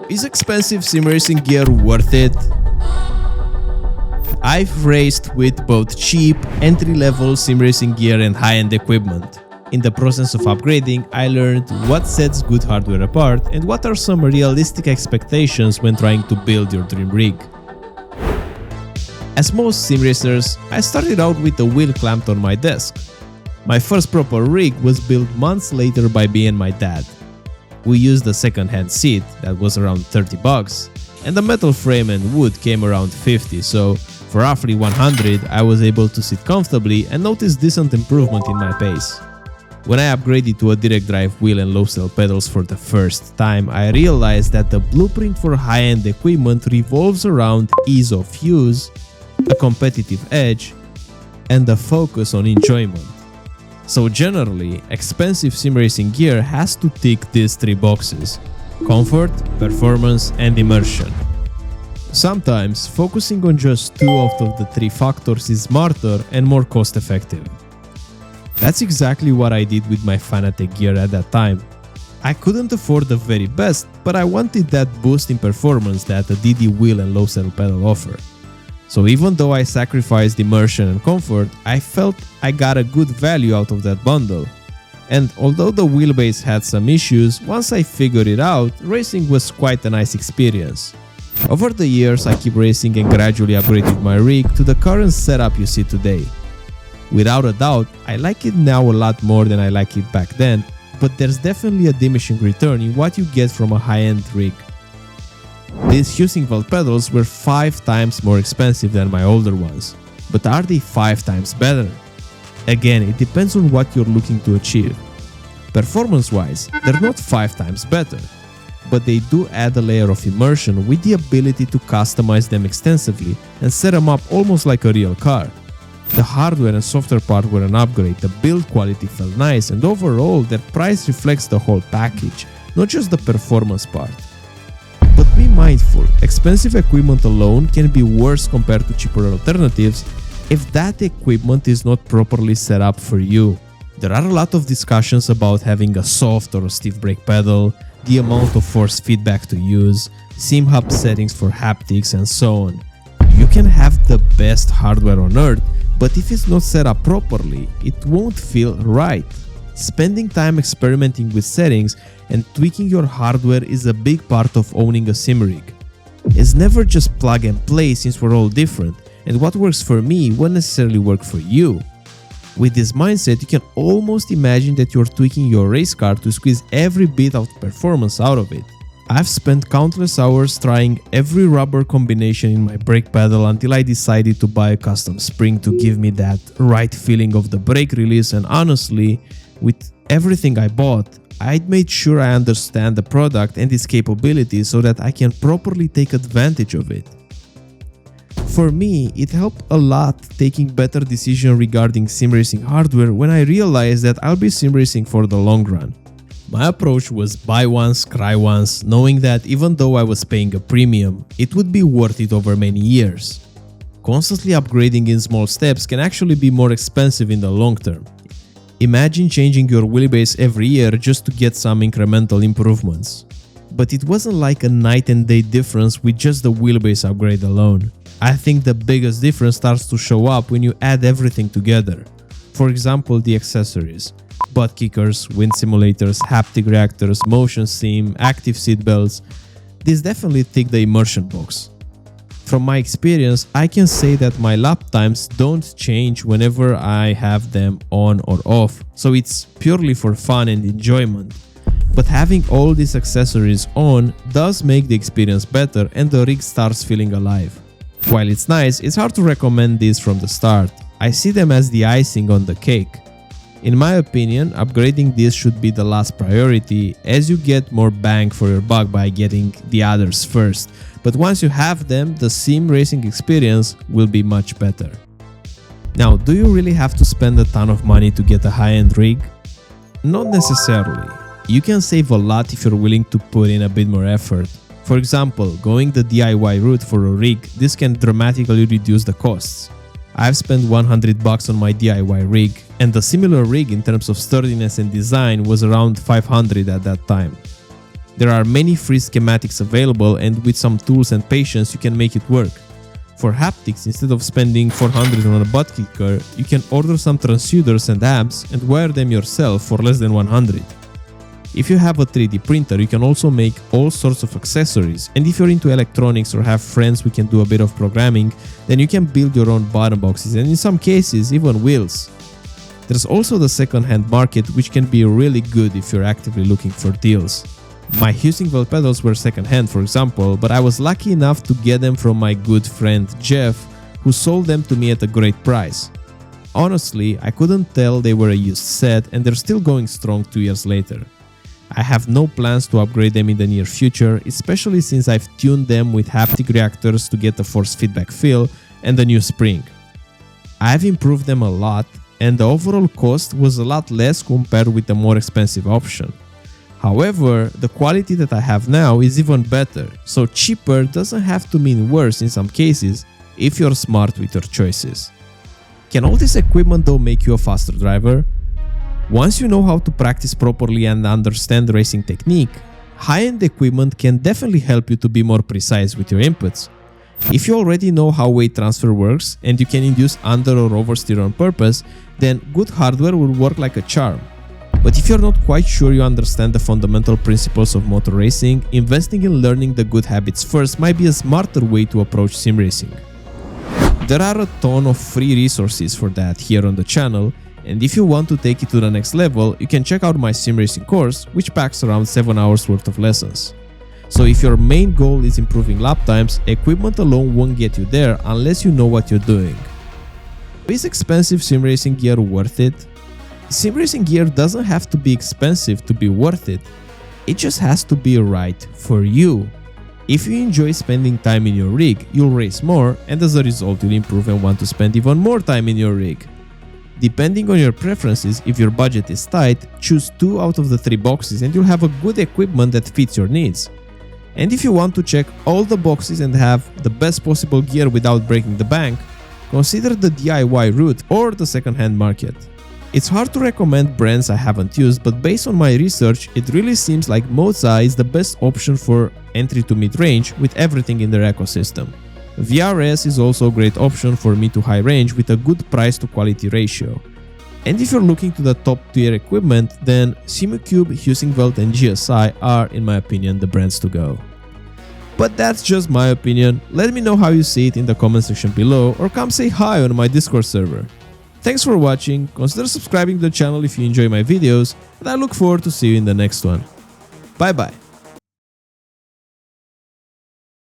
Is expensive sim racing gear worth it? I've raced with both cheap, entry-level sim racing gear and high-end equipment. In the process of upgrading, I learned what sets good hardware apart and what are some realistic expectations when trying to build your dream rig. As most sim racers, I started out with a wheel clamped on my desk. My first proper rig was built months later by me and my dad. We used a second-hand seat that was around $30, and the metal frame and wood came around $50, so for roughly $100 I was able to sit comfortably and notice decent improvement in my pace. When I upgraded to a direct drive wheel and low cell pedals for the first time, I realized that the blueprint for high-end equipment revolves around ease of use, a competitive edge, and a focus on enjoyment. So generally, expensive sim racing gear has to tick these three boxes: comfort, performance, and immersion. Sometimes, focusing on just two out of the three factors is smarter and more cost-effective. That's exactly what I did with my Fanatec gear at that time. I couldn't afford the very best, but I wanted that boost in performance that a DD wheel and low cell pedal offer. So even though I sacrificed immersion and comfort, I felt I got a good value out of that bundle. And although the wheelbase had some issues, once I figured it out, racing was quite a nice experience. Over the years, I keep racing and gradually upgraded my rig to the current setup you see today. Without a doubt, I like it now a lot more than I liked it back then, but there's definitely a diminishing return in what you get from a high-end rig. These Husing valve pedals were 5 times more expensive than my older ones, but are they 5 times better? Again, it depends on what you're looking to achieve. Performance-wise, they're not 5 times better, but they do add a layer of immersion with the ability to customize them extensively and set them up almost like a real car. The hardware and software part were an upgrade, the build quality felt nice, and overall their price reflects the whole package, not just the performance part. But be mindful, expensive equipment alone can be worse compared to cheaper alternatives if that equipment is not properly set up for you. There are a lot of discussions about having a soft or a stiff brake pedal, the amount of force feedback to use, sim hub settings for haptics, and so on. You can have the best hardware on earth, but if it's not set up properly, it won't feel right. Spending time experimenting with settings and tweaking your hardware is a big part of owning a sim rig. It's never just plug and play since we're all different, and what works for me won't necessarily work for you. With this mindset, you can almost imagine that you're tweaking your race car to squeeze every bit of performance out of it. I've spent countless hours trying every rubber combination in my brake pedal until I decided to buy a custom spring to give me that right feeling of the brake release, and honestly, with everything I bought, I'd made sure I understand the product and its capabilities so that I can properly take advantage of it. For me, it helped a lot taking better decisions regarding sim racing hardware when I realized that I'll be sim racing for the long run. My approach was buy once, cry once, knowing that even though I was paying a premium, it would be worth it over many years. Constantly upgrading in small steps can actually be more expensive in the long term. Imagine changing your wheelbase every year just to get some incremental improvements. But it wasn't like a night and day difference with just the wheelbase upgrade alone. I think the biggest difference starts to show up when you add everything together. For example, the accessories. Butt kickers, wind simulators, haptic reactors, motion sim, active seat belts. These definitely tick the immersion box. From my experience, I can say that my lap times don't change whenever I have them on or off, so it's purely for fun and enjoyment. But having all these accessories on does make the experience better and the rig starts feeling alive. While it's nice, it's hard to recommend these from the start. I see them as the icing on the cake. In my opinion, upgrading these should be the last priority, as you get more bang for your buck by getting the others first. But once you have them, the sim racing experience will be much better. Now, do you really have to spend a ton of money to get a high-end rig? Not necessarily. You can save a lot if you're willing to put in a bit more effort. For example, going the DIY route for a rig, this can dramatically reduce the costs. I've spent $100 on my DIY rig, and the similar rig in terms of sturdiness and design was around $500 at that time. There are many free schematics available, and with some tools and patience you can make it work. For haptics, instead of spending 400 on a butt kicker, you can order some transducers and amps and wire them yourself for less than 100. If you have a 3D printer, you can also make all sorts of accessories, and if you're into electronics or have friends who can do a bit of programming, then you can build your own button boxes and in some cases even wheels. There's also the second-hand market, which can be really good if you're actively looking for deals. My Husingveld pedals were second-hand, for example, but I was lucky enough to get them from my good friend Jeff, who sold them to me at a great price. Honestly, I couldn't tell they were a used set, and they're still going strong 2 years later. I have no plans to upgrade them in the near future, especially since I've tuned them with haptic reactors to get a force feedback feel and a new spring. I've improved them a lot, and the overall cost was a lot less compared with the more expensive option. However, the quality that I have now is even better, so cheaper doesn't have to mean worse in some cases if you're smart with your choices. Can all this equipment though make you a faster driver? Once you know how to practice properly and understand racing technique, high-end equipment can definitely help you to be more precise with your inputs. If you already know how weight transfer works and you can induce under or oversteer on purpose, then good hardware will work like a charm. But if you're not quite sure you understand the fundamental principles of motor racing, investing in learning the good habits first might be a smarter way to approach sim racing. There are a ton of free resources for that here on the channel, and if you want to take it to the next level, you can check out my sim racing course, which packs around 7 hours worth of lessons. So if your main goal is improving lap times, equipment alone won't get you there unless you know what you're doing. Is expensive sim racing gear worth it? Sim racing gear doesn't have to be expensive to be worth it. It just has to be right for you. If you enjoy spending time in your rig, you'll race more, and as a result you'll improve and want to spend even more time in your rig. Depending on your preferences, if your budget is tight, choose 2 out of the 3 boxes and you'll have a good equipment that fits your needs. And if you want to check all the boxes and have the best possible gear without breaking the bank, consider the DIY route or the second-hand market. It's hard to recommend brands I haven't used, but based on my research, it really seems like Moza is the best option for entry to mid-range with everything in their ecosystem. VRS is also a great option for mid to high range with a good price to quality ratio. And if you're looking to the top tier equipment, then Simucube, Husingveld and GSI are, in my opinion, the brands to go. But that's just my opinion. Let me know how you see it in the comment section below, or come say hi on my Discord server. Thanks for watching, consider subscribing to the channel if you enjoy my videos, and I look forward to see you in the next one. Bye bye.